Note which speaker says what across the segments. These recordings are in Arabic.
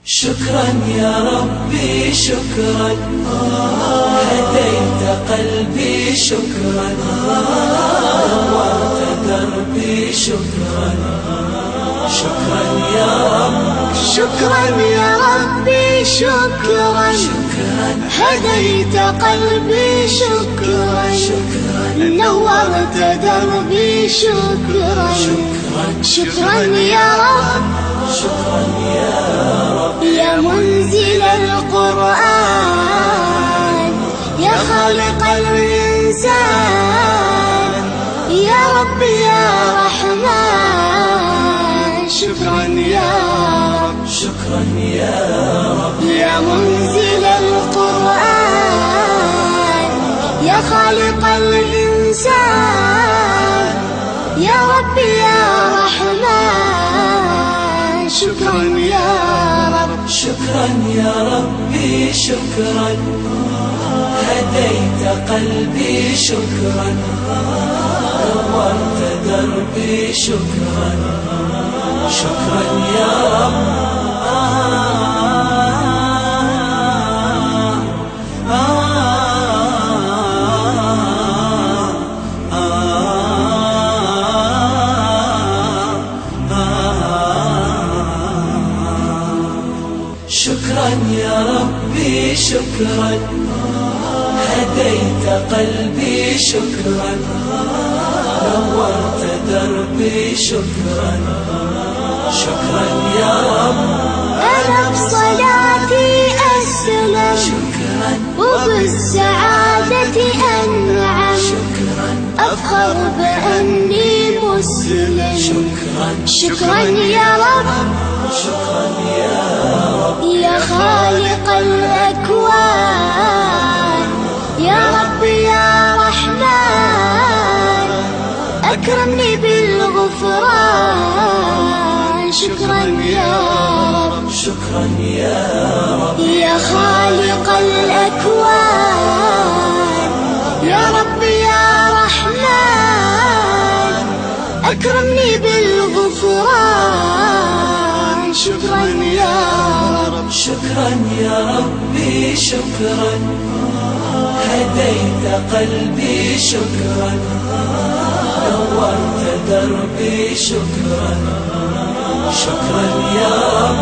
Speaker 1: شكرا يا ربي شكرا، هديت قلبي شكرا، نورت دربي شكرا. شكرا يا رب،
Speaker 2: شكرا يا ربي شكرا، هديت قلبي شكرا، نورت دربي شكرا. شكرا يا رب،
Speaker 1: شكرا يا رب،
Speaker 2: يا منزل القرآن، يا خالق الإنسان، يا رب يا رحمن. شكرا يا رب،
Speaker 1: شكرا يا رب،
Speaker 2: يا منزل القرآن، يا خالق الإنسان، يا رب يا رحمن. شكرا يا رب،
Speaker 1: شكرا يا ربي شكرا، هديت قلبي شكرا، نورت دربي شكرا. شكرا يا رب، شكرا يا ربي شكرا، هديت قلبي شكرا، نورت دربي شكرا. شكرا يا رب،
Speaker 2: أنا بصلاتي أسلم،
Speaker 1: شكرا
Speaker 2: وبالسعادة أنعم،
Speaker 1: شكرا
Speaker 2: أفخر بأني مسلم.
Speaker 1: شكرا
Speaker 2: شكرا يا رب،
Speaker 1: شكرا يا رب،
Speaker 2: يا خالق الأكوان، يا رب يا رحمن، أكرمني بالغفران. شكرا يا رب،
Speaker 1: شكرا يا رب،
Speaker 2: يا خالق الأكوان، يا رب يا رحمن، أكرمني بالغفران. شكرا يا رب،
Speaker 1: شكرا يا ربي شكرا، هديت قلبي شكرا، نورت دربي شكرا. شكرا يا رب،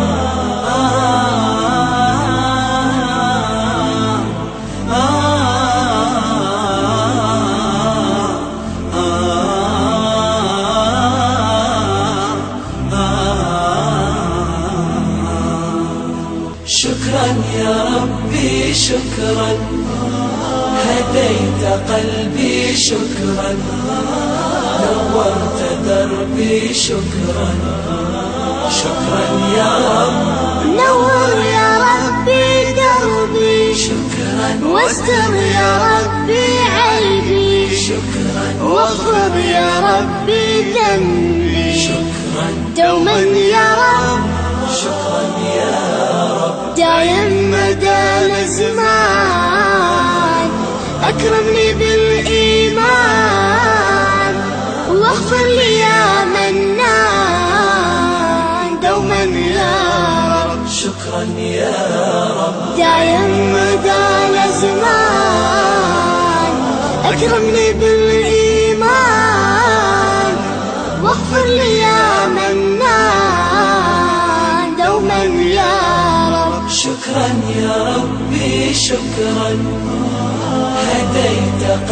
Speaker 1: شكرا يا ربي شكرا، هديت قلبي شكرا، نورت دربي شكرا. شكرا يا رب،
Speaker 2: نور يا ربي دربي،
Speaker 1: شكرا
Speaker 2: واستر يا ربي عيبي،
Speaker 1: شكرا
Speaker 2: واغفر يا ربي ذنبي.
Speaker 1: شكرا
Speaker 2: دوما يا رب،
Speaker 1: شكرا يا رب،
Speaker 2: دايم مدى الزمان، أكرمني بالإيمان، واغفر لي يا منان. دوما يا رب،
Speaker 1: شكرا يا رب،
Speaker 2: دايم مدى الزمان، أكرمني بالإيمان، واغفر لي يا منان. دوما يا رب،
Speaker 1: شكرا يا ربي شكرا، هديت